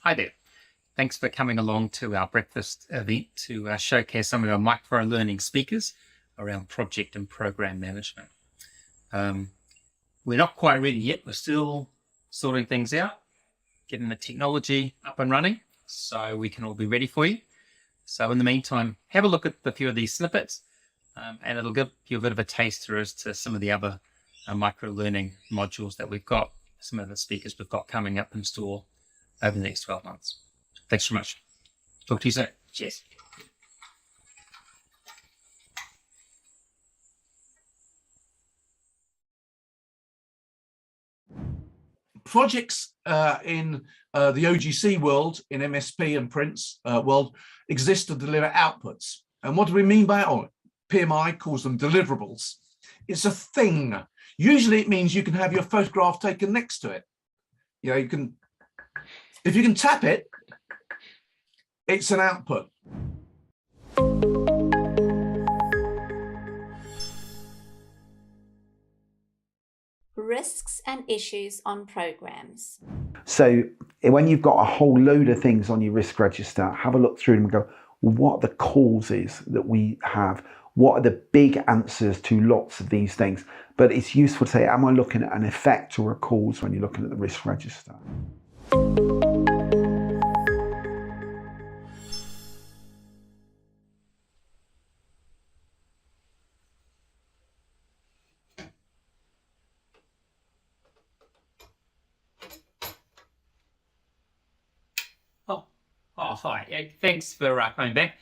Hi there. Thanks for coming along to our breakfast event to showcase some of our micro-learning speakers around project and program management. We're not quite ready yet. We're still sorting things out, getting the technology up and running so we can all be ready for you. So in the meantime, have a look at a few of these snippets and it'll give you a bit of a taster as to some of the other micro-learning modules that we've got, some of the speakers we've got coming up in store over the next 12 months. Thanks so much. Talk to you soon. Cheers. Projects in the OGC world, in MSP and Prince world, exist to deliver outputs. And what do we mean by it? PMI calls them deliverables. It's a thing. Usually it means you can have your photograph taken next to it. You know, you can, if you can tap it, it's an output. Risks and issues on programs. So when you've got a whole load of things on your risk register, have a look through them and go, well, what are the causes that we have? What are the big answers to lots of these things? But it's useful to say, am I looking at an effect or a cause when you're looking at the risk register? Hi. Thanks for coming back.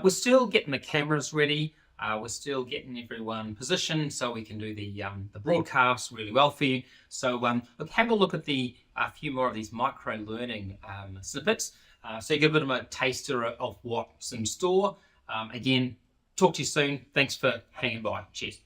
We're still getting the cameras ready. We're still getting everyone positioned so we can do the broadcast really well for you. So look, have a look at a few more of these micro-learning snippets so you get a bit of a taster of what's in store. Again, talk to you soon. Thanks for hanging by. Cheers.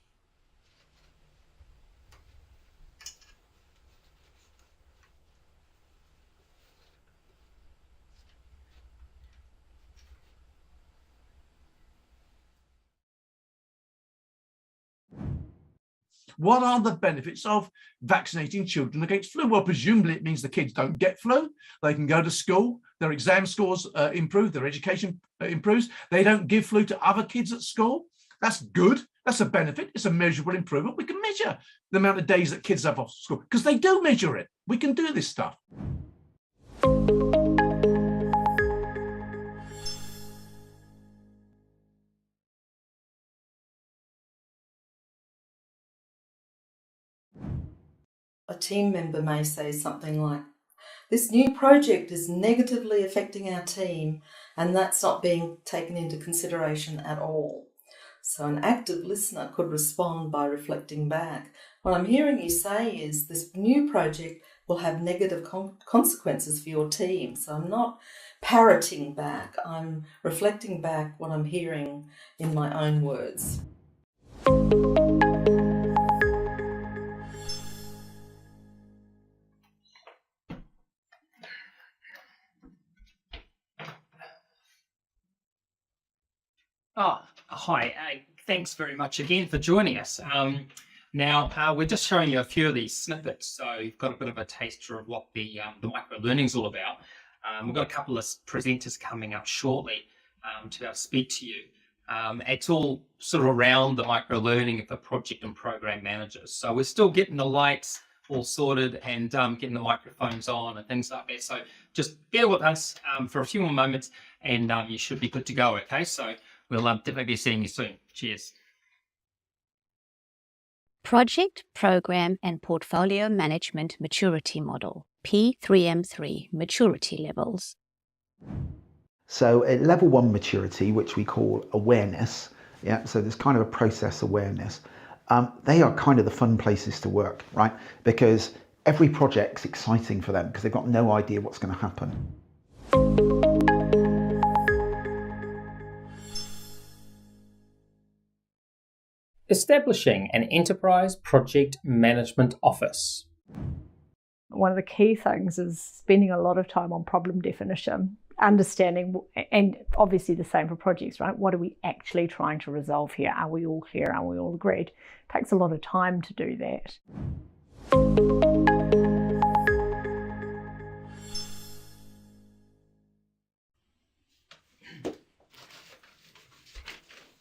What are the benefits of vaccinating children against flu? Well, presumably it means the kids don't get flu. They can go to school, their exam scores improve, their education improves. They don't give flu to other kids at school. That's good. That's a benefit. It's a measurable improvement. We can measure the amount of days that kids have off school because they do measure it. We can do this stuff. A team member may say something like, this new project is negatively affecting our team, and that's not being taken into consideration at all. So an active listener could respond by reflecting back. What I'm hearing you say is this new project will have negative consequences for your team. So I'm not parroting back, I'm reflecting back what I'm hearing in my own words. Hi. Thanks very much again for joining us. Now, we're just showing you a few of these snippets, so you've got a bit of a taster of what the micro-learning is all about. We've got a couple of presenters coming up shortly to be able to speak to you. It's all sort of around the micro-learning of the project and program managers. So we're still getting the lights all sorted and getting the microphones on and things like that. So just bear with us for a few more moments and you should be good to go, okay? So we'll definitely be seeing you soon. Cheers. Project, Program and Portfolio Management Maturity Model, P3M3 Maturity Levels. So at level 1 maturity, which we call awareness, so there's kind of a process awareness, they are kind of the fun places to work, right? Because every project's exciting for them because they've got no idea what's going to happen. Establishing an enterprise project management office. One of the key things is spending a lot of time on problem definition, understanding, and obviously the same for projects, right? What are we actually trying to resolve here? Are we all clear? Are we all agreed? It takes a lot of time to do that.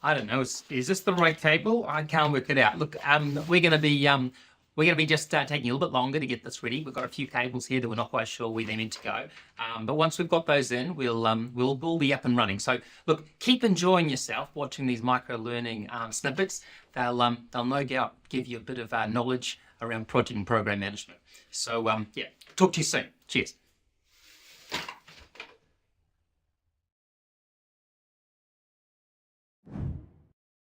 I don't know. Is this the right cable? I can't work it out. Look, we're going to be just taking a little bit longer to get this ready. We've got a few cables here that we're not quite sure where they're meant to go. But once we've got those in, we'll be up and running. So look, keep enjoying yourself watching these micro learning snippets. They'll no doubt give you a bit of knowledge around project and program management. So yeah, talk to you soon. Cheers.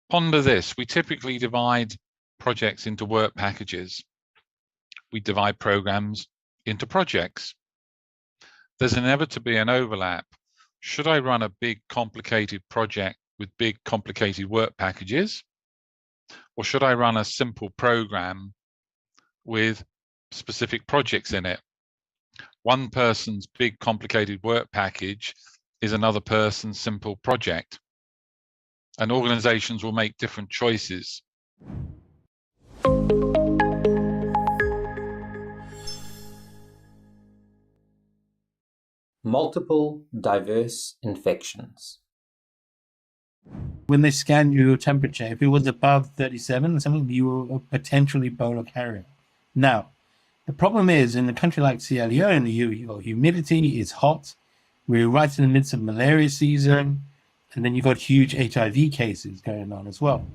Ponder this. We typically divide projects into work packages. We divide programs into projects. There's inevitably an overlap. Should I run a big, complicated project with big, complicated work packages? Or should I run a simple program with specific projects in it? One person's big, complicated work package is another person's simple project. And organizations will make different choices. Multiple diverse infections. When they scan your temperature, if it was above 37 or something, you were a potentially Ebola carrier. Now, the problem is in a country like Sierra Leone, your humidity is hot. We're right in the midst of malaria season. And then you've got huge HIV cases going on as well.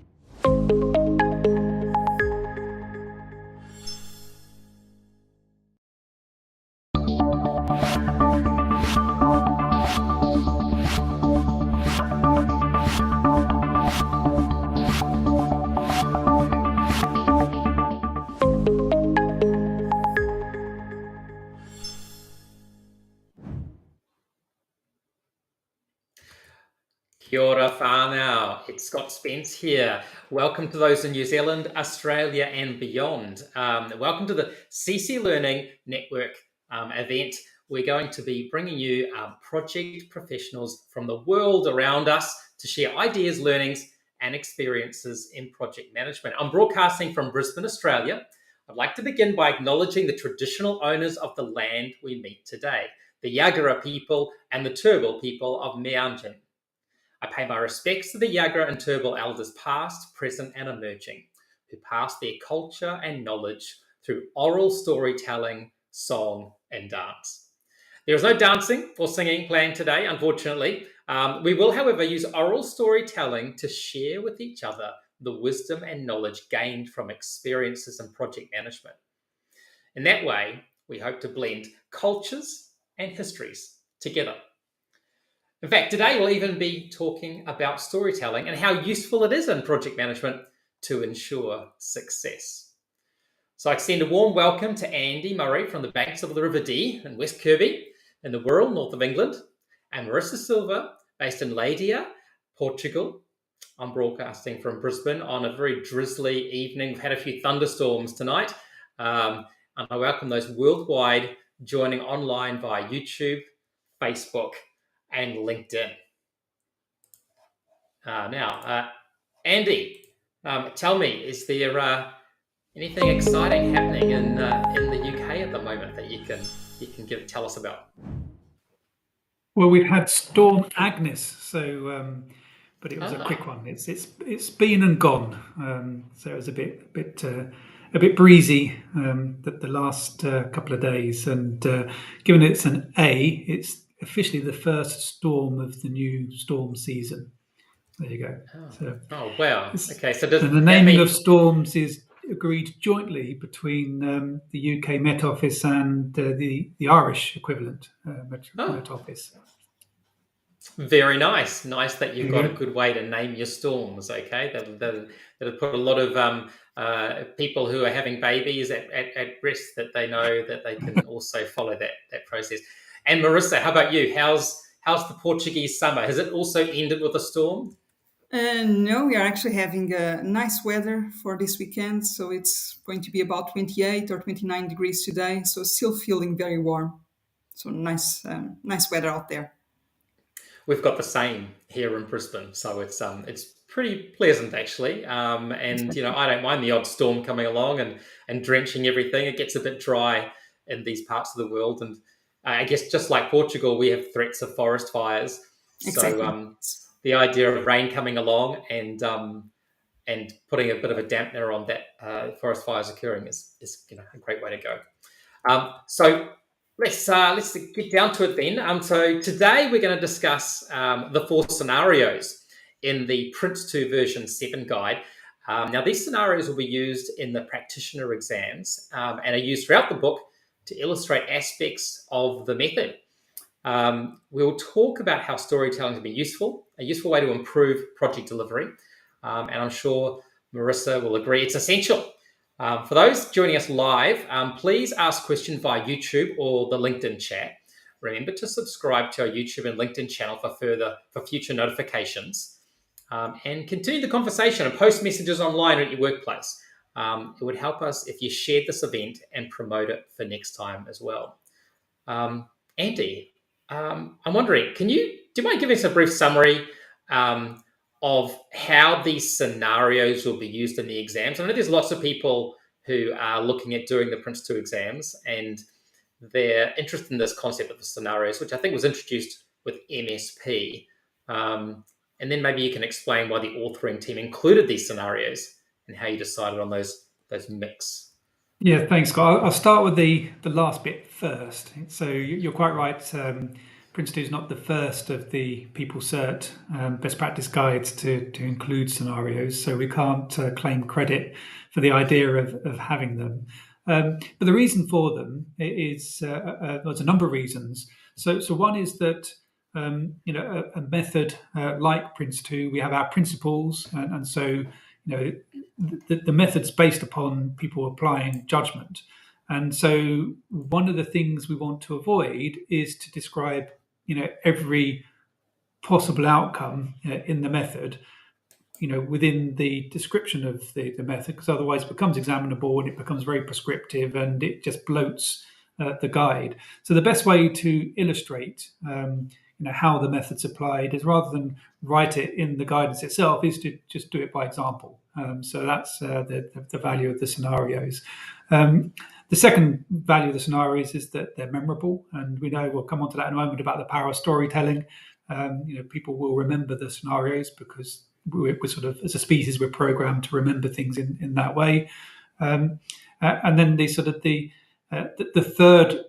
Kia ora whānau, it's Scott Spence here. Welcome to those in New Zealand, Australia and beyond. Welcome to the CC Learning Network event. We're going to be bringing you project professionals from the world around us to share ideas, learnings and experiences in project management. I'm broadcasting from Brisbane, Australia. I'd like to begin by acknowledging the traditional owners of the land we meet today, the Yagara people and the Turrbal people of Meanjin. I pay my respects to the Yagara and Turrbal elders past, present and emerging, who pass their culture and knowledge through oral storytelling, song and dance. There is no dancing or singing planned today, unfortunately. We will, however, use oral storytelling to share with each other the wisdom and knowledge gained from experiences in project management. In that way, we hope to blend cultures and histories together. In fact, today we'll even be talking about storytelling and how useful it is in project management to ensure success. So I extend a warm welcome to Andy Murray from the banks of the River Dee in West Kirby in the Wirral, north of England, and Marisa Silva, based in Leiria, Portugal. I'm broadcasting from Brisbane on a very drizzly evening. We've had a few thunderstorms tonight, and I welcome those worldwide joining online via YouTube, Facebook, and LinkedIn. Now, Andy, tell me, is there anything exciting happening in the UK at the moment that you can tell us about? Well, we've had Storm Agnes, so but it was a quick one. It's been and gone, so it was a bit breezy the last couple of days, and given it's an A, it's officially the first storm of the new storm season. There you go. Oh wow! Okay, so the naming of storms is agreed jointly between the UK Met Office and the Irish equivalent Met Office. Very nice. Nice that you've got a good way to name your storms. Okay, that'll put a lot of people who are having babies at rest, that they know that they can also follow that process. And Marisa, how about you? How's the Portuguese summer? Has it also ended with a storm? No, we are actually having nice weather for this weekend. So it's going to be about 28 or 29 degrees today. So still feeling very warm. So nice weather out there. We've got the same here in Brisbane. So it's pretty pleasant actually. And I don't mind the odd storm coming along and drenching everything. It gets a bit dry in these parts of the world. And I guess just like Portugal, we have threats of forest fires. Exactly. So the idea of rain coming along and putting a bit of a dampener on that forest fires occurring is a great way to go. So let's get down to it then. So today we're going to discuss the 4 scenarios in the PRINCE2 version 7 guide. Now these scenarios will be used in the practitioner exams and are used throughout the book to illustrate aspects of the method. We'll talk about how storytelling can be a useful way to improve project delivery. And I'm sure Marisa will agree it's essential. For those joining us live, please ask questions via YouTube or the LinkedIn chat. Remember to subscribe to our YouTube and LinkedIn channel for future notifications. And continue the conversation and post messages online at your workplace. It would help us if you shared this event and promote it for next time as well. Andy, I'm wondering, do you mind giving us a brief summary of how these scenarios will be used in the exams? I know there's lots of people who are looking at doing the PRINCE2 exams, and they're interested in this concept of the scenarios, which I think was introduced with MSP. And then maybe you can explain why the authoring team included these scenarios and how you decided on those mix. Yeah, thanks, Scott. I'll start with the last bit first. So you're quite right. PRINCE2 is not the first of the People Cert best practice guides to include scenarios, so we can't claim credit for the idea of having them. But the reason for them is there's a number of reasons. So one is that a method like PRINCE2, we have our principles, and so the method's based upon people applying judgment. And so one of the things we want to avoid is to describe every possible outcome in the method within the description of the method, because otherwise it becomes examinable and it becomes very prescriptive and it just bloats the guide. So the best way to illustrate how the method's applied is, rather than write it in the guidance itself, is to just do it by example. So that's the value of the scenarios. The second value of the scenarios is that they're memorable, and we know, we'll come on to that in a moment, about the power of storytelling. People will remember the scenarios because we're sort of, as a species, we're programmed to remember things in that way. And then the third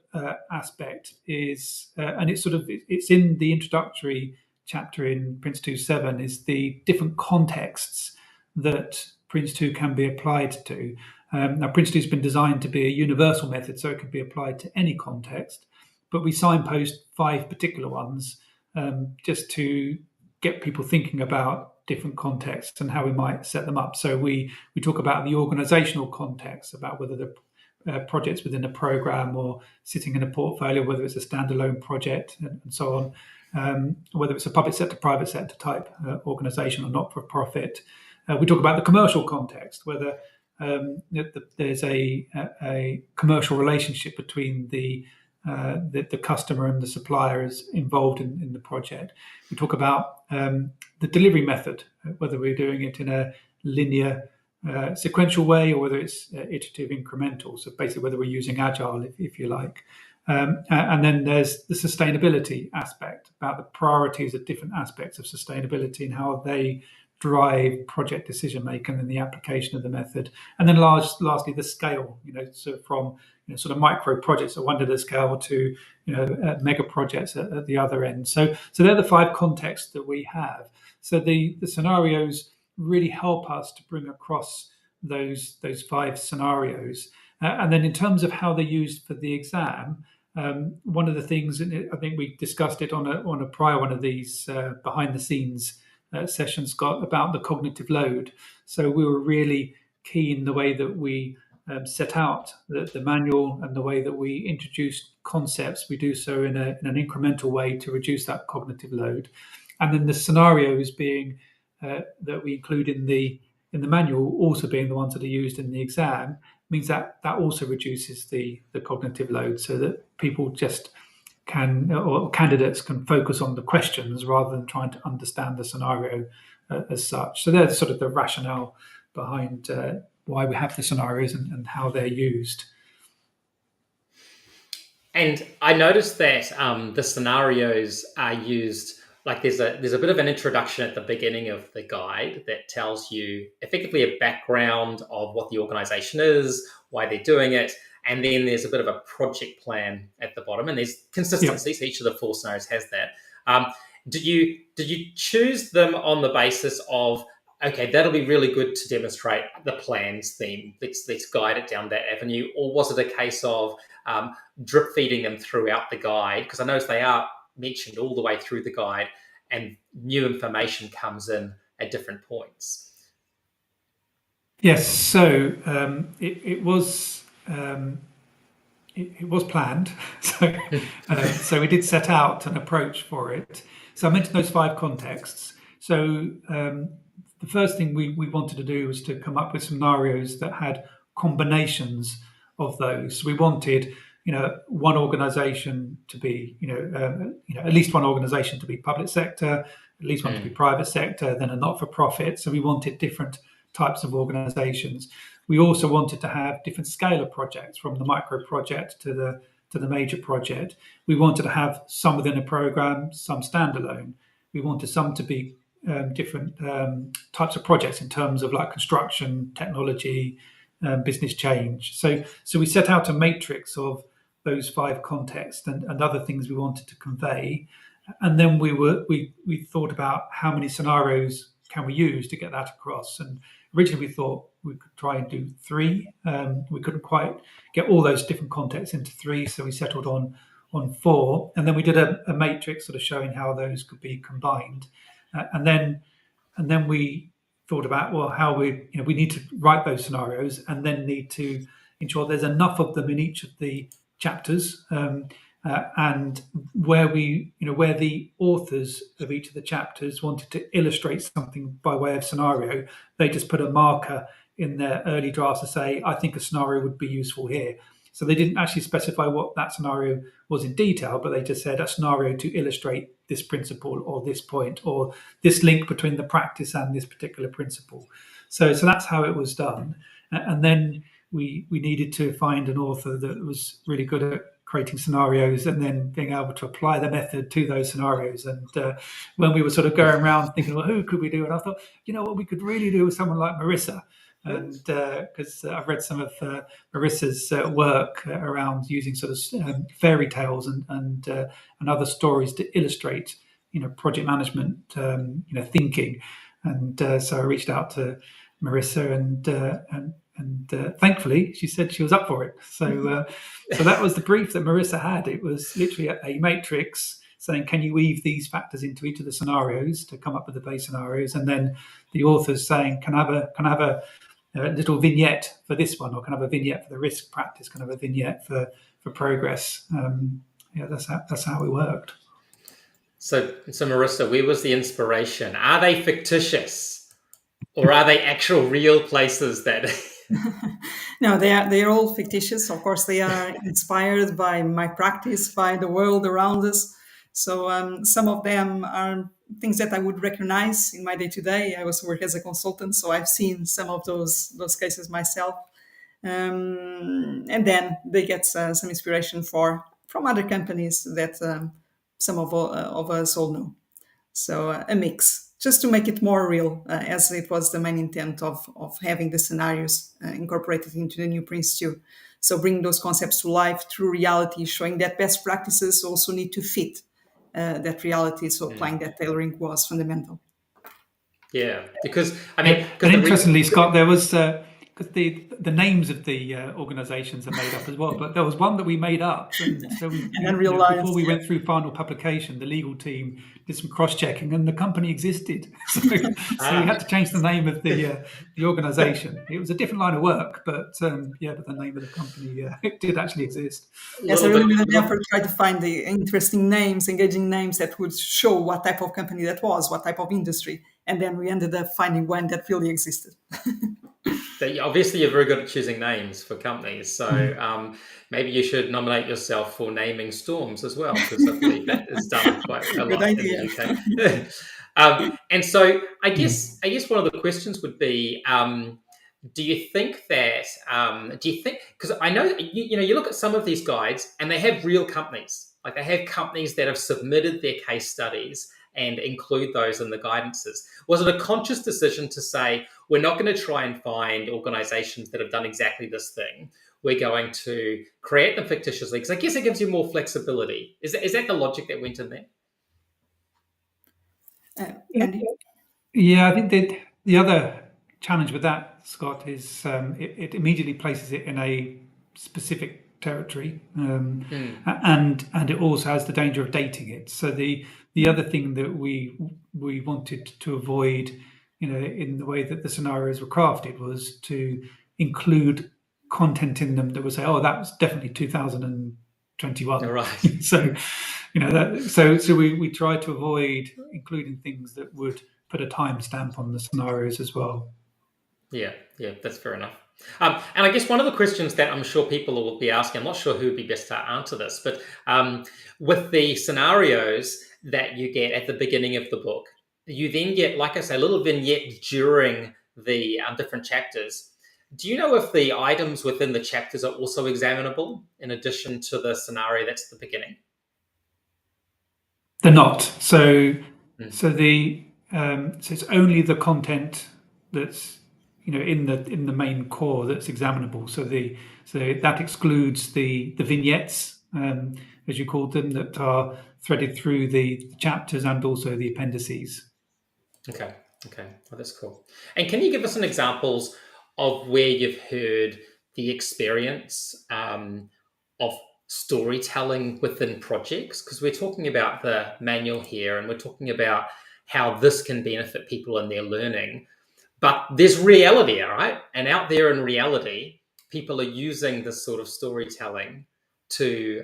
aspect is, and it's in the introductory chapter in PRINCE2 7, is the different contexts that PRINCE2 can be applied to. Now, PRINCE2 has been designed to be a universal method, so it can be applied to any context, but we signpost 5 particular ones just to get people thinking about different contexts and how we might set them up. So we talk about the organizational context, about whether the projects within a program or sitting in a portfolio, whether it's a standalone project and so on, whether it's a public sector, private sector type organization or not-for-profit. We talk about the commercial context, whether there's a commercial relationship between the customer and the supplier is involved in the project. We talk about the delivery method, whether we're doing it in a linear sequential way or whether it's iterative incremental. So basically whether we're using agile, if you like. And then there's the sustainability aspect, about the priorities of different aspects of sustainability and how they drive project decision making and the application of the method. And then lastly, the scale, so from sort of micro projects at one end of the scale to mega projects at the other end. So they're the 5 contexts that we have. So the scenarios really help us to bring across those 5 scenarios. And then in terms of how they're used for the exam, one of the things, and I think we discussed it on a prior one of these behind the scenes sessions, Scott, about the cognitive load. So we were really keen the way that we set out the manual and the way that we introduced concepts. We do so in an incremental way to reduce that cognitive load. And then the scenarios being that we include in the manual, also being the ones that are used in the exam, means that also reduces the cognitive load, so that people just or candidates can focus on the questions rather than trying to understand the scenario as such. So there's sort of the rationale behind why we have the scenarios and how they're used. And I noticed that the scenarios are used like there's a bit of an introduction at the beginning of the guide that tells you effectively a background of what the organization is, why they're doing it, and then there's a bit of a project plan at the bottom, and there's consistency. So each of the 4 scenarios has that. Did you choose them on the basis of, okay, that'll be really good to demonstrate the plans theme, let's guide it down that avenue, or was it a case of drip feeding them throughout the guide? Because I notice they are mentioned all the way through the guide, and new information comes in at different points. Yes, so it was planned. So we did set out an approach for it. So I mentioned those 5 contexts. So the first thing we wanted to do was to come up with scenarios that had combinations of those. So we wanted, one organisation to be, at least one organisation to be public sector, at least one to be private sector, then a not-for-profit. So we wanted different types of organisations. We also wanted to have different scale of projects, from the micro project to the major project. We wanted to have some within a programme, some standalone. We wanted some to be different types of projects in terms of like construction, technology, business change. So we set out a matrix of those 5 contexts and other things we wanted to convey. And then we thought about how many scenarios can we use to get that across. And originally we thought we could try and do 3. We couldn't quite get all those different contexts into 3, so we settled on 4. And then we did a matrix sort of showing how those could be combined. And then we thought about, well, how we need to write those scenarios, and then need to ensure there's enough of them in each of the chapters, and where the authors of each of the chapters wanted to illustrate something by way of scenario, they just put a marker in their early drafts to say, I think a scenario would be useful here. So they didn't actually specify what that scenario was in detail, but they just said a scenario to illustrate this principle or this point or this link between the practice and this particular principle. So that's how it was done. And then we needed to find an author that was really good at creating scenarios and then being able to apply the method to those scenarios. And when we were sort of going around thinking, well, who could we do? And I thought, what we could really do with someone like Marisa. And because I've read some of Marissa's work around using sort of fairy tales and other stories to illustrate, project management, thinking. And so I reached out to Marissa, and thankfully she said she was up for it. So that was the brief that Marissa had. It was literally a matrix saying, can you weave these factors into each of the scenarios to come up with the base scenarios? And then the authors saying, can I have a little vignette for this one, or can I have a vignette for the risk practice, can I have a vignette for progress? That's how it worked. So Marissa, where was the inspiration? Are they fictitious, or are they actual real places that? No, they are all fictitious. Of course, they are inspired by my practice, by the world around us. So some of them are things that I would recognize in my day-to-day. I also work as a consultant, so I've seen some of those cases myself. And then they get some inspiration from other companies that some of us all know. So a mix, just to make it more real, as it was the main intent of having the scenarios incorporated into the new PRINCE2. So bringing those concepts to life through reality, showing that best practices also need to fit that reality. So applying that tailoring was fundamental. Yeah, because interestingly, Scott, there was because the names of the organisations are made up as well, but there was one that we made up, and so before we went through final publication, the legal team did some cross-checking, and the company existed. So we had to change the name of the organisation. It was a different line of work, but the name of the company it did actually exist. Yes, I really therefore tried to find the interesting names, engaging names that would show what type of company that was, what type of industry, and then we ended up finding one that really existed. Obviously, you're very good at choosing names for companies, so maybe you should nominate yourself for naming storms as well, because I believe that is done quite a lot in the UK. And so, I guess one of the questions would be, do you think because I know you look at some of these guides and they have real companies, like they have companies that have submitted their case studies and include those in the guidances. Was it a conscious decision to say, we're not going to try and find organizations that have done exactly this thing? We're going to create them fictitiously, because I guess it gives you more flexibility. Is that the logic that went in there? Andy? Yeah, I think that the other challenge with that, Scott, is it immediately places it in a specific territory, and it also has the danger of dating it. So the other thing that we wanted to avoid, in the way that the scenarios were crafted, was to include content in them that would say, "Oh, that was definitely 2021." Right. So, so we tried to avoid including things that would put a timestamp on the scenarios as well. Yeah, that's fair enough. And I guess one of the questions that I'm sure people will be asking, I'm not sure who would be best to answer this, but with the scenarios that you get at the beginning of the book, you then get, like I say, a little vignette during the different chapters. Do you know if the items within the chapters are also examinable in addition to the scenario that's at the beginning? They're not. So it's only the content that's in the main core that's examinable. So that excludes the vignettes, as you called them, that are threaded through the chapters and also the appendices. Okay. Well, that's cool. And can you give us some examples of where you've heard the experience of storytelling within projects? Because we're talking about the manual here, and we're talking about how this can benefit people in their learning. But there's reality, right? And out there in reality, people are using this sort of storytelling to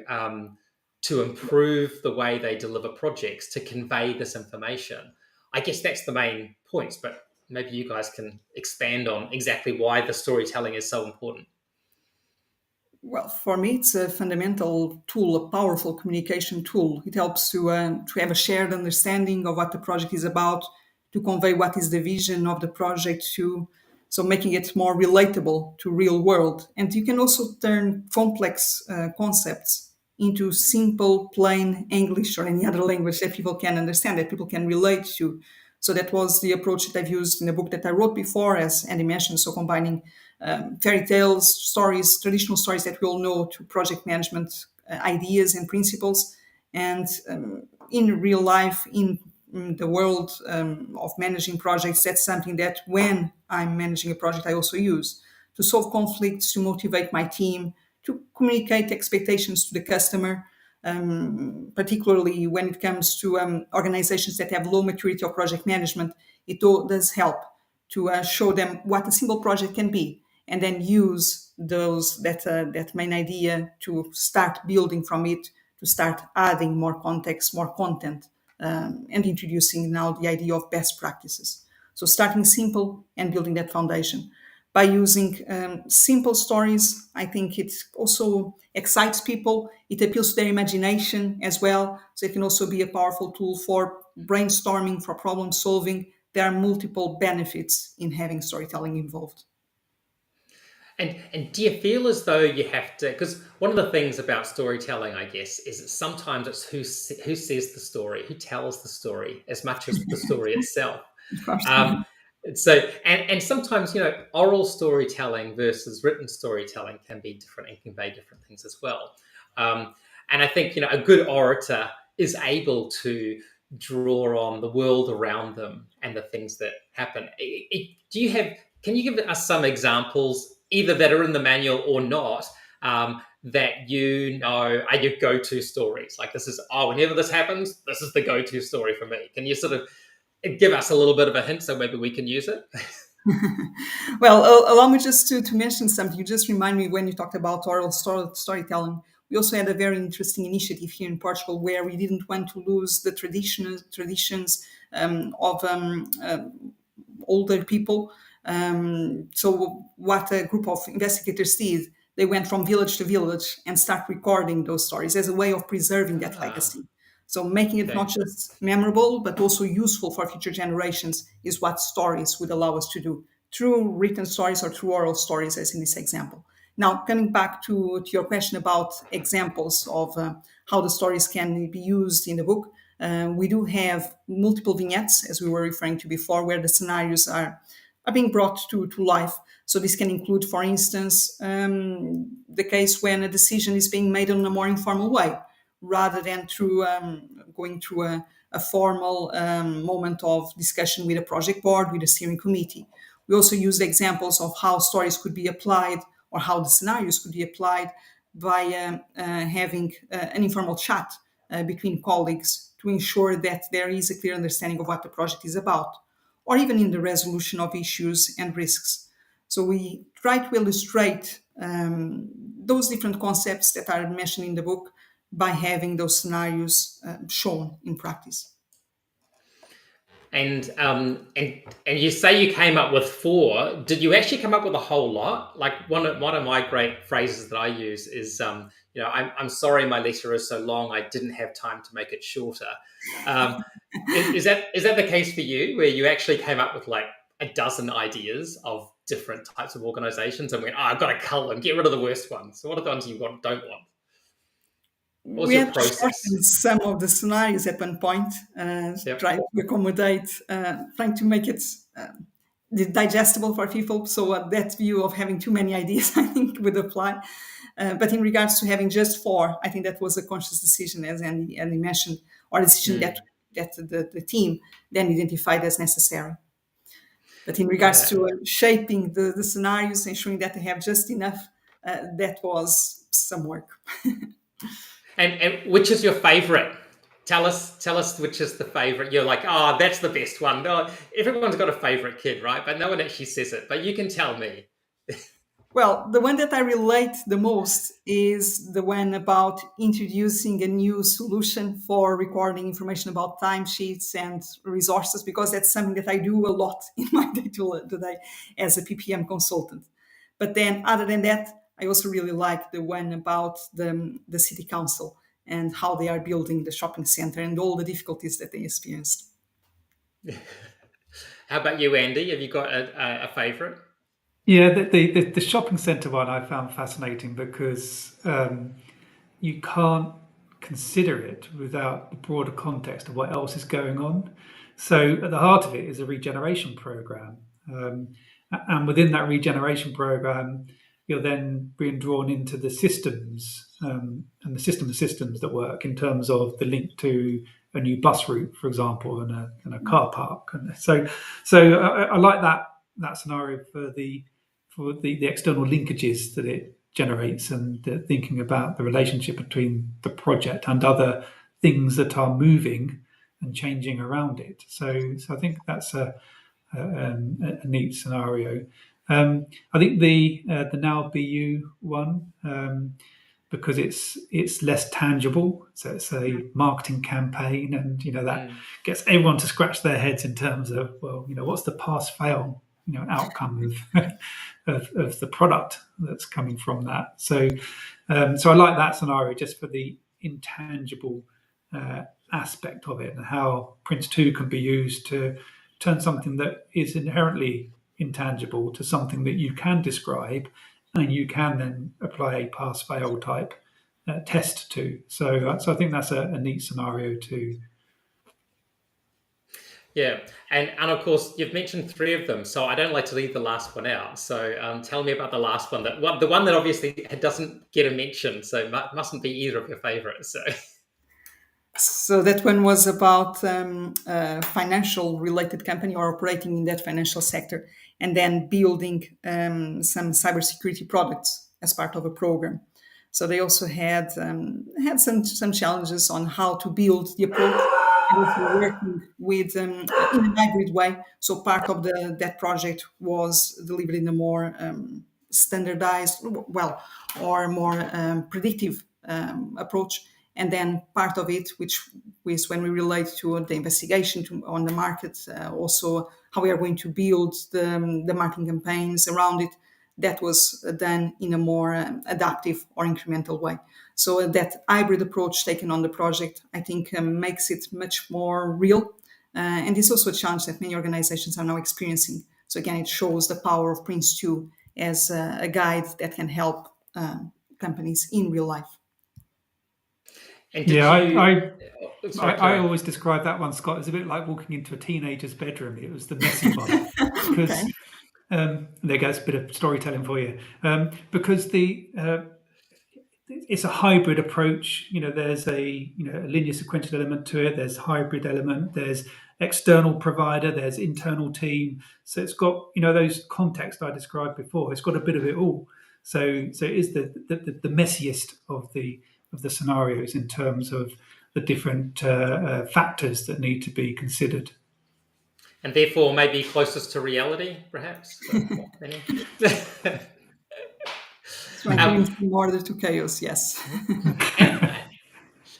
improve the way they deliver projects, to convey this information. I guess that's the main points, but maybe you guys can expand on exactly why the storytelling is so important. Well, for me, it's a fundamental tool, a powerful communication tool. It helps to have a shared understanding of what the project is about, to convey what is the vision of the project, so making it more relatable to real world. And you can also turn complex concepts into simple, plain English or any other language that people can understand, that people can relate to. So that was the approach that I've used in the book that I wrote before, as Andy mentioned, so combining fairy tales, stories, traditional stories that we all know, to project management ideas and principles. And in real life, in the world of managing projects, that's something that when I'm managing a project, I also use to solve conflicts, to motivate my team, to communicate expectations to the customer, particularly when it comes to organizations that have low maturity of project management. It does help to show them what a simple project can be, and then use that main idea to start building from it, to start adding more context, more content, and introducing now the idea of best practices. So starting simple and building that foundation. By using simple stories, I think it also excites people. It appeals to their imagination as well. So it can also be a powerful tool for brainstorming, for problem solving. There are multiple benefits in having storytelling involved. And do you feel as though you have to, because one of the things about storytelling, I guess, is that sometimes it's who says the story, who tells the story, as much as the story itself. So, and sometimes, oral storytelling versus written storytelling can be different and convey different things as well. And I think, a good orator is able to draw on the world around them and the things that happen. Can you give us some examples, either that are in the manual or not, that are your go-to stories? Like, this is, whenever this happens, this is the go-to story for me. Can you sort of give us a little bit of a hint so maybe we can use it? Well, allow me just to mention something. You just remind me, when you talked about oral storytelling, we also had a very interesting initiative here in Portugal where we didn't want to lose the traditions of older people. So what a group of investigators did, they went from village to village and start recording those stories as a way of preserving that legacy. So making it not just memorable, but also useful for future generations is what stories would allow us to do, through written stories or through oral stories, as in this example. Now, coming back to your question about examples of how the stories can be used in the book, We do have multiple vignettes, as we were referring to before, where the scenarios are being brought to life. So this can include, for instance, the case when a decision is being made in a more informal way, rather than through going through a formal moment of discussion with a project board, with a steering committee. We also use examples of how stories could be applied or how the scenarios could be applied by having an informal chat between colleagues to ensure that there is a clear understanding of what the project is about, or even in the resolution of issues and risks. So we try to illustrate those different concepts that are mentioned in the book by having those scenarios shown in practice. And you say you came up with 4. Did you actually come up with a whole lot? Like one of my great phrases that I use is, I'm sorry my letter is so long. I didn't have time to make it shorter. Is that the case for you, where you actually came up with like a dozen ideas of different types of organizations and went, I've got to cull them, get rid of the worst ones. So what are the ones you don't want? What was We your have process? shortened some of the scenarios at one point, trying to accommodate, trying to make it digestible for people. So that view of having too many ideas, I think, would apply. But in regards to having just 4, I think that was a conscious decision, as Andy mentioned, or a decision that the team then identified as necessary. But in regards to shaping the scenarios, ensuring that they have just enough, that was some work. And which is your favorite? Tell us which is the favorite. You're like, that's the best one. No, everyone's got a favorite kid, right? But no one actually says it. But you can tell me. Well, the one that I relate the most is the one about introducing a new solution for recording information about timesheets and resources, because that's something that I do a lot in my day-to-day as a PPM consultant. But then, other than that, I also really like the one about the city council and how they are building the shopping center and all the difficulties that they experienced. How about you, Andy? Have you got a favorite? Yeah, the shopping centre one I found fascinating because you can't consider it without the broader context of what else is going on. So at the heart of it is a regeneration program. And within that regeneration program, you're then being drawn into the systems and the system of systems that work in terms of the link to a new bus route, for example, and a car park. And so I like that scenario for the external linkages that it generates, and thinking about the relationship between the project and other things that are moving and changing around it. So I think that's a neat scenario. I think the Now BU one, because it's less tangible. So it's a marketing campaign, and that gets everyone to scratch their heads in terms of, well, what's the pass fail outcome of the product that's coming from that. So I like that scenario just for the intangible aspect of it, and how PRINCE2 can be used to turn something that is inherently intangible to something that you can describe, and you can then apply a pass-fail type test to. So I think that's a neat scenario too. Yeah, and of course you've mentioned 3 of them, so I don't like to leave the last one out. So tell me about the last one. The one that obviously doesn't get a mention, so mustn't be either of your favorites. So that one was about a financial related company or operating in that financial sector, and then building some cybersecurity products as part of a program. So they also had some challenges on how to build the approach, and also working with in a hybrid way. So part of that project was delivered in a more standardized, or more predictive approach. And then part of it, which is when we relate to the investigation on the market, also how we are going to build the marketing campaigns around it, that was done in a more adaptive or incremental way. So that hybrid approach taken on the project, I think, makes it much more real. And it's also a challenge that many organizations are now experiencing. So again, it shows the power of PRINCE2 as a guide that can help companies in real life. And I always describe that one, Scott, as a bit like walking into a teenager's bedroom. It was the messy one. Because there goes a bit of storytelling for you. Because it's a hybrid approach. There's a linear sequential element to it. There's hybrid element. There's external provider. There's internal team. So it's got those contexts I described before. It's got a bit of it all. So it is the messiest of the scenarios in terms of the different factors that need to be considered. And therefore maybe closest to reality, perhaps? From order to chaos, yes.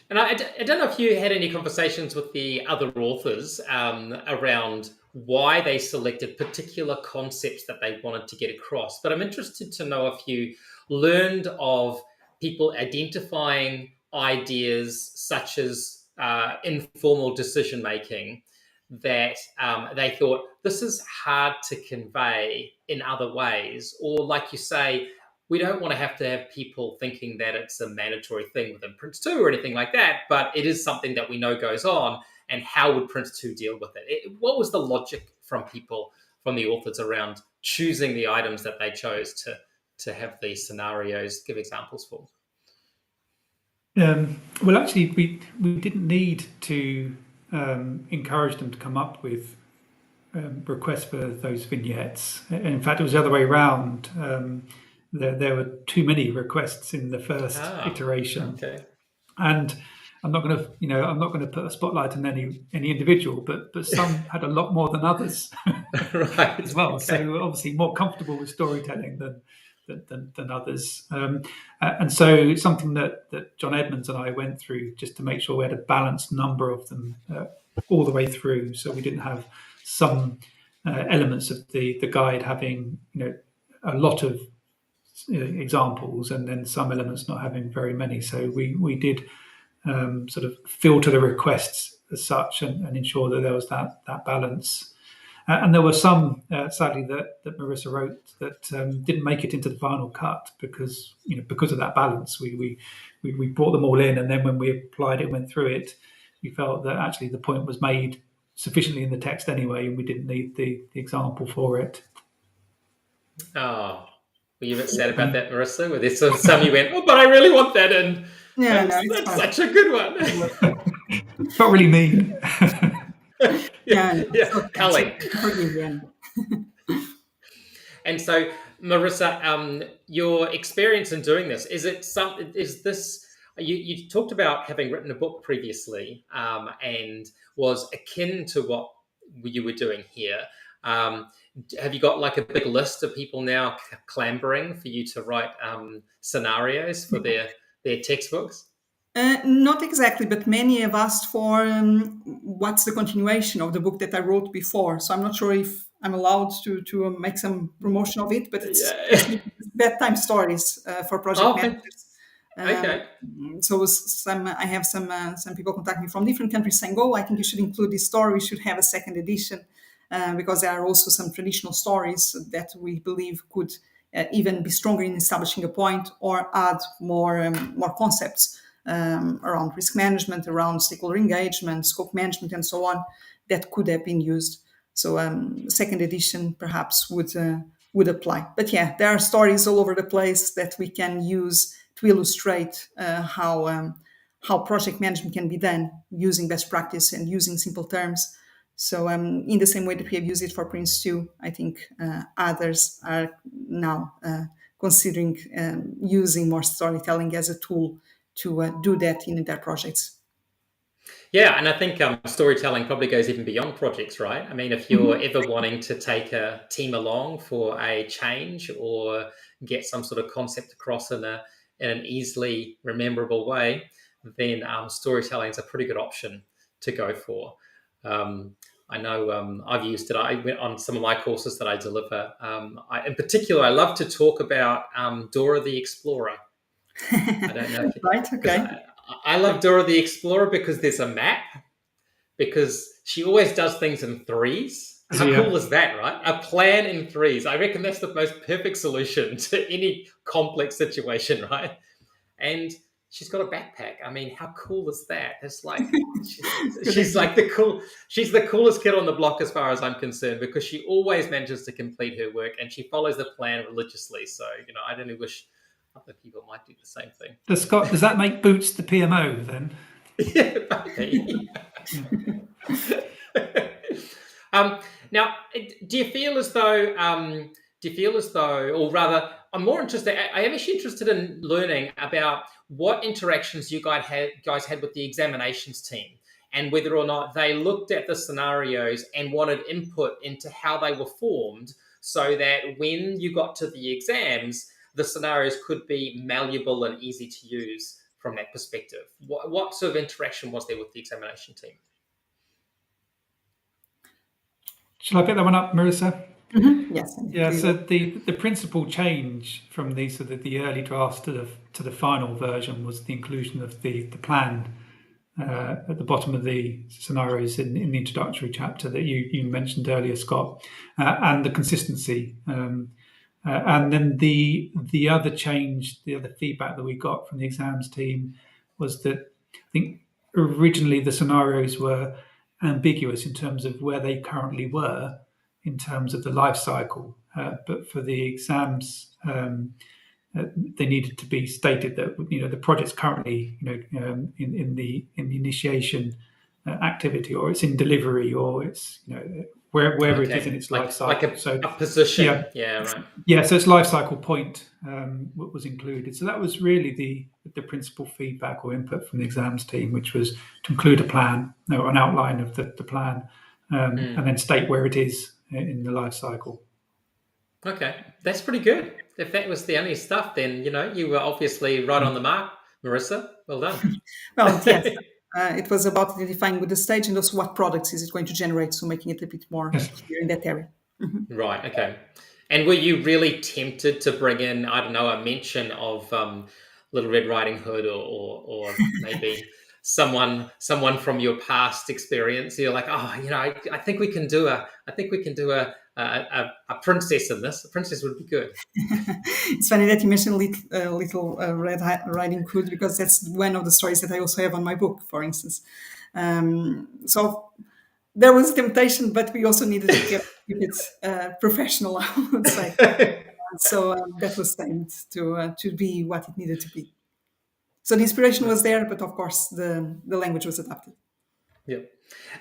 And I don't know if you had any conversations with the other authors around why they selected particular concepts that they wanted to get across, but I'm interested to know if you learned of people identifying ideas such as informal decision-making that they thought, this is hard to convey in other ways, or like you say, we don't want to have people thinking that it's a mandatory thing within PRINCE2 or anything like that, but it is something that we know goes on, and how would PRINCE2 deal with it? What was the logic from the authors around choosing the items that they chose to have these scenarios give examples for? Well, actually, we didn't need to encourage them to come up with requests for those vignettes. In fact, it was the other way around. There were too many requests in the first iteration, and I'm not going to put a spotlight on any individual, but some had a lot more than others, right? As well. Okay. So obviously more comfortable with storytelling than others, and so it's something that John Edmonds and I went through just to make sure we had a balanced number of them all the way through, so we didn't have some elements of the guide having a lot of examples and then some elements not having very many. So we did sort of filter the requests as such and ensure that there was that balance. And there were some, sadly, that Marisa wrote that didn't make it into the final cut because of that balance. We brought them all in, and then when we applied it, went through it, we felt that actually the point was made sufficiently in the text anyway, and we didn't need the example for it. Oh, were you a bit sad about that, Marisa? Where there's some you went, oh, but I really want that in. Yeah, that's such a good one. It's not really mean. yeah. Culling. And so, Marisa, your experience in doing this, you talked about having written a book previously and was akin to what you were doing here. Have you got like a big list of people now clambering for you to write scenarios for their textbooks? Not exactly, but many have asked for what's the continuation of the book that I wrote before. So I'm not sure if I'm allowed to make some promotion of it, but it's bedtime stories for project managers. Okay. So I have some people contact me from different countries saying, "Oh, I think you should include this story. We should have a second edition." Because there are also some traditional stories that we believe could even be stronger in establishing a point or add more concepts around risk management, around stakeholder engagement, scope management, and so on that could have been used. So second edition perhaps would apply. But yeah, there are stories all over the place that we can use to illustrate how project management can be done using best practice and using simple terms. So in the same way that we have used it for PRINCE2, I think others are now considering using more storytelling as a tool to do that in their projects. Yeah, and I think storytelling probably goes even beyond projects, right? I mean, if you're ever wanting to take a team along for a change or get some sort of concept across in an easily rememberable way, then storytelling is a pretty good option to go for. I know I've used it. I went on some of my courses that I deliver. In particular, I love to talk about Dora the Explorer. I don't know. Right, okay. I love Dora the Explorer because there's a map, because she always does things in threes. How cool is that, right? A plan in threes. I reckon that's the most perfect solution to any complex situation, right? And she's got a backpack. I mean, how cool is that? It's like she's like she's the coolest kid on the block as far as I'm concerned, because she always manages to complete her work and she follows the plan religiously. So, I really wish other people might do the same thing. Scott, does that make Boots the PMO then? Yeah, maybe. Now, do you feel as though, or rather, I'm more interested, I am actually interested in learning about what interactions you guys had with the examinations team, and whether or not they looked at the scenarios and wanted input into how they were formed, so that when you got to the exams, the scenarios could be malleable and easy to use from that perspective. What sort of interaction was there with the examination team? Shall I pick that one up, Marisa? Mm-hmm. Yes. Yeah. So the principal change from the early drafts to the final version was the inclusion of the plan at the bottom of the scenarios in the introductory chapter that you mentioned earlier, Scott, and the consistency. And then the other change, the other feedback that we got from the exams team was that I think originally the scenarios were ambiguous in terms of where they currently were in terms of the life cycle, but for the exams, they needed to be stated that the project's currently in the initiation activity, or it's in delivery, or it's wherever it is in its life cycle. Like a position. Yeah, right. Yeah, so its life cycle point was included. So that was really the principal feedback or input from the exams team, which was to include a plan, or an outline of the plan, and then state where it is in the life cycle. Okay, that's pretty good. If that was the only stuff, then you were obviously right on the mark, Marisa. Well done. Well, yes. It was about identifying with the stage and also what products is it going to generate, so making it a bit more clear in that area. Mm-hmm. Right, okay. And were you really tempted to bring in, I don't know, a mention of Little Red Riding Hood, or maybe someone from your past experience? You're like, I think we can do a princess in this. A princess would be good. It's funny that you mentioned Little Red Riding Hood, because that's one of the stories that I also have on my book, for instance. So there was temptation, but we also needed to keep it professional, I would say. So that was timed to be what it needed to be. So the inspiration was there, but of course the language was adapted. Yeah.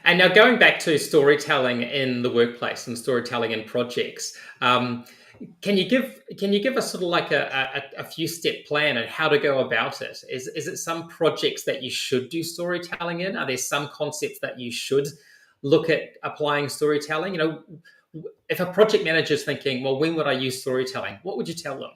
And now going back to storytelling in the workplace and storytelling in projects, can you give us sort of like a few step plan on how to go about it? Is it some projects that you should do storytelling in? Are there some concepts that you should look at applying storytelling? If a project manager is thinking, well, when would I use storytelling? What would you tell them?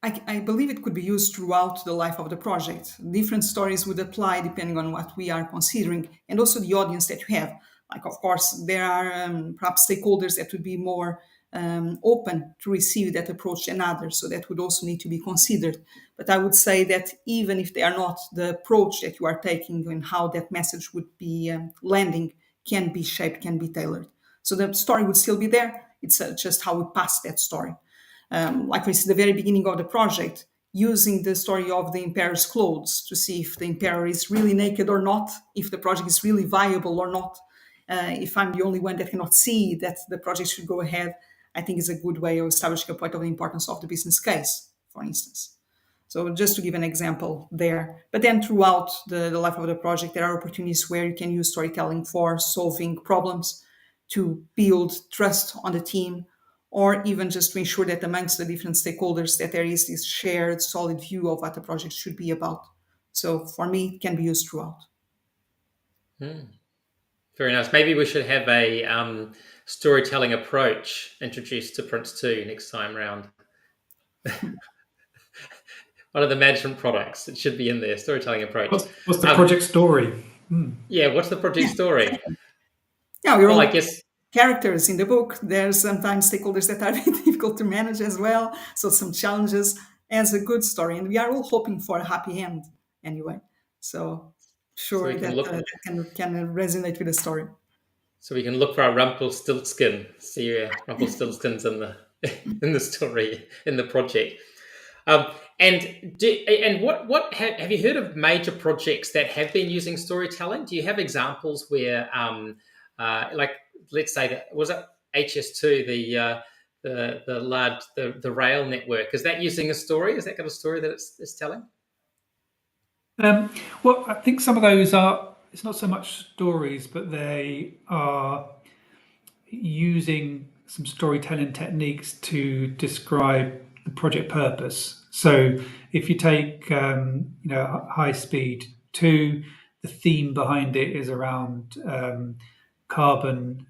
I believe it could be used throughout the life of the project. Different stories would apply depending on what we are considering, and also the audience that you have. Like, of course, there are perhaps stakeholders that would be more open to receive that approach than others, so that would also need to be considered. But I would say that even if they are not, the approach that you are taking and how that message would be landing can be shaped, can be tailored. So the story would still be there. It's just how we pass that story. Like we see the very beginning of the project, using the story of the emperor's clothes to see if the emperor is really naked or not, if the project is really viable or not. If I'm the only one that cannot see that the project should go ahead, I think is a good way of establishing a point of the importance of the business case, for instance. So just to give an example there. But then throughout the life of the project, there are opportunities where you can use storytelling for solving problems, to build trust on the team, or even just to ensure that amongst the different stakeholders that there is this shared solid view of what the project should be about. So for me, it can be used throughout. Very nice. Maybe we should have a storytelling approach introduced to PRINCE2 next time round. One of the management products. It should be in there, storytelling approach. What's the project story? Yeah, what's the project story? Yeah, we're all I guess characters in the book. There's sometimes stakeholders that are very difficult to manage as well. So some challenges as a good story. And we are all hoping for a happy end anyway. So sure that can resonate with the story. So we can look for our Rumpelstiltskin. See Rumpelstiltskin's in the story, in the project. What have you heard of major projects that have been using storytelling? Do you have examples where, like, let's say that was it HS2, the rail network? Is that using a story? Is that got a story that it's telling? Well, I think some of those are. It's not so much stories, but they are using some storytelling techniques to describe the project purpose. So if you take High Speed 2, the theme behind it is around carbon,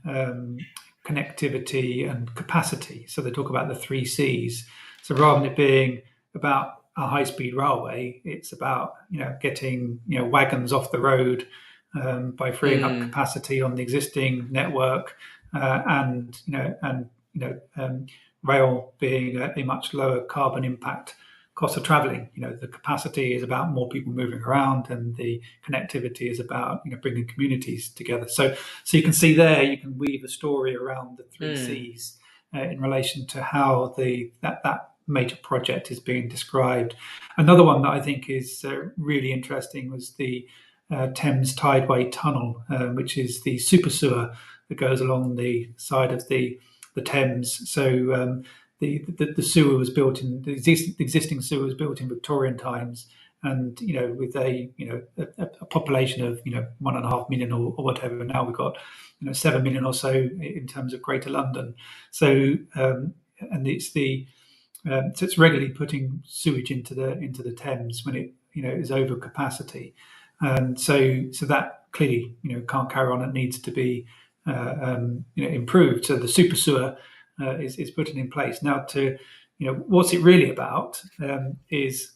connectivity and capacity. So they talk about the 3 C's. So rather than it being about a high-speed railway, it's about getting wagons off the road by freeing up capacity on the existing network, and rail being a much lower carbon impact cost of traveling. The capacity is about more people moving around, and the connectivity is about bringing communities together. So you can see there, you can weave a story around the 3 C's in relation to how that major project is being described. Another one that I think is really interesting was the Thames Tideway Tunnel, which is the super sewer that goes along the side of the Thames. So the sewer was built in the existing sewer was built in Victorian times, and with a population of 1.5 million or whatever. Now we've got 7 million or so in terms of Greater London. So and it's regularly putting sewage into the Thames when it is over capacity, and so that clearly can't carry on. It needs to be improved. So the super sewer is putting in place now. To what's it really about is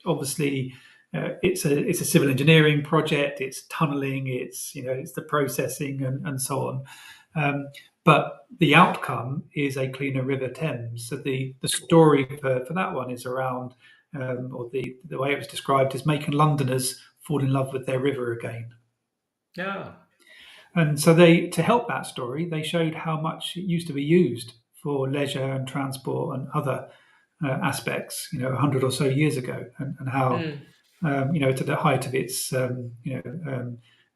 obviously it's a civil engineering project. It's tunneling. It's the processing and so on. But the outcome is a cleaner River Thames. So the story for that one is around, or the way it was described is making Londoners fall in love with their river again. Yeah. And so to help that story, they showed how much it used to be used for leisure and transport and other aspects, 100 or so years ago, and how, to the height of its,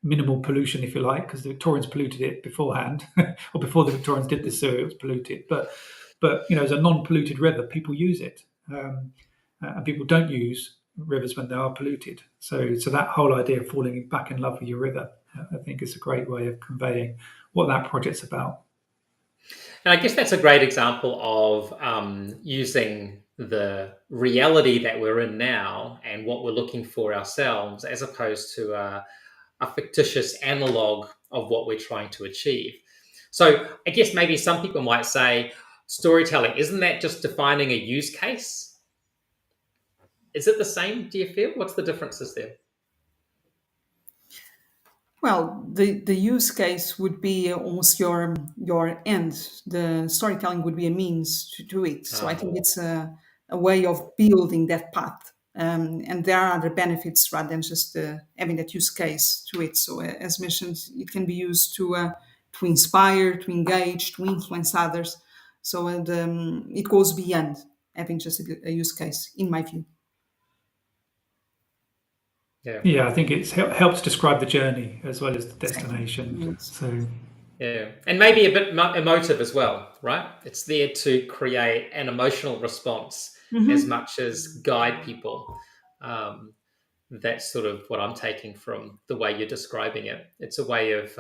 minimal pollution, if you like, because the Victorians polluted it beforehand, or before the Victorians did the sewer, it was polluted. But as a non-polluted river, people use it, and people don't use rivers when they are polluted. So that whole idea of falling back in love with your river, I think, is a great way of conveying what that project's about. And I guess that's a great example of using the reality that we're in now and what we're looking for ourselves, as opposed to a fictitious analog of what we're trying to achieve. So I guess maybe some people might say, storytelling, isn't that just defining a use case? Is it the same, do you feel? What's the differences there? Well, the use case would be almost your end. The storytelling would be a means to it. So I think it's a way of building that path. And there are other benefits rather than just having that use case to it. So as mentioned, it can be used to inspire, to engage, to influence others. So it goes beyond having just a use case, in my view. Yeah, I think it helps describe the journey as well as the destination. So yeah, and maybe a bit emotive as well, right? It's there to create an emotional response as much as guide people. That's sort of what I'm taking from the way you're describing it. It's a way of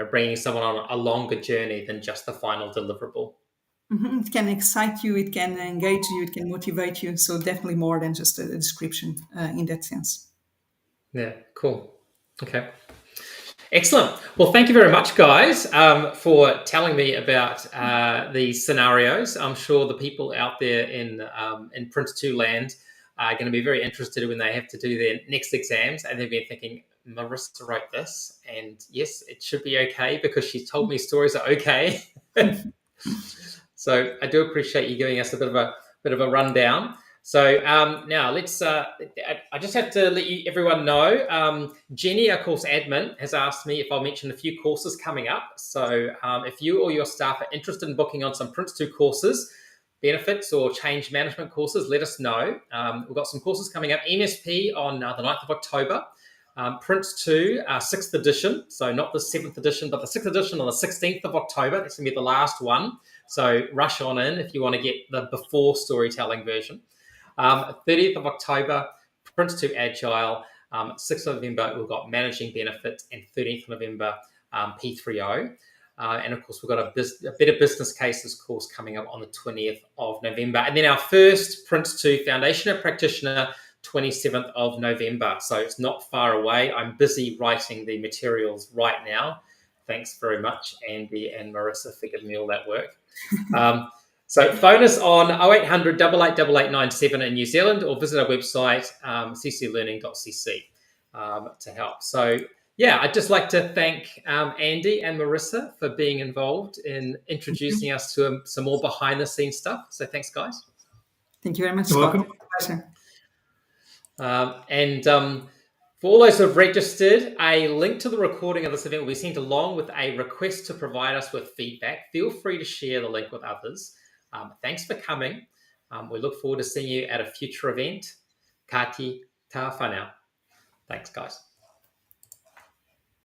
bringing someone on a longer journey than just the final deliverable. It can excite you, it can engage you, it can motivate you. So definitely more than just a description in that sense. Yeah, cool. Okay. Excellent. Well, thank you very much, guys, for telling me about these scenarios. I'm sure the people out there in PRINCE2 land are going to be very interested when they have to do their next exams, and they've been thinking, Marisa wrote this, and yes, it should be okay because she told me stories are okay. So I do appreciate you giving us a bit of a rundown. So now let's. I just have to let everyone know. Jenny, our course admin, has asked me if I'll mention a few courses coming up. So if you or your staff are interested in booking on some PRINCE2 courses, benefits or change management courses, let us know. We've got some courses coming up. MSP on the 9th of October. PRINCE2, 6th edition. So not the 7th edition, but the 6th edition on the 16th of October. That's going to be the last one. So rush on in if you want to get the before storytelling version. 30th of October, PRINCE2 Agile. 6th of November, we've got Managing Benefits, and 13th of November, P3O. And of course, we've got a Better Business Cases course coming up on the 20th of November. And then our first PRINCE2 Foundationer Practitioner, 27th of November. So it's not far away. I'm busy writing the materials right now. Thanks very much, Andy and Marisa, for giving me all that work. So phone us on 0800 888897 in New Zealand, or visit our website, cclearning.cc, to help. So yeah, I'd just like to thank Andy and Marisa for being involved in introducing us to some more behind the scenes stuff. So thanks, guys. Thank you very much, You're Scott. welcome. Pleasure. For all those who have registered, a link to the recording of this event will be sent along with a request to provide us with feedback. Feel free to share the link with others. Thanks for coming. We look forward to seeing you at a future event. Ka te ta whanau. Thanks, guys.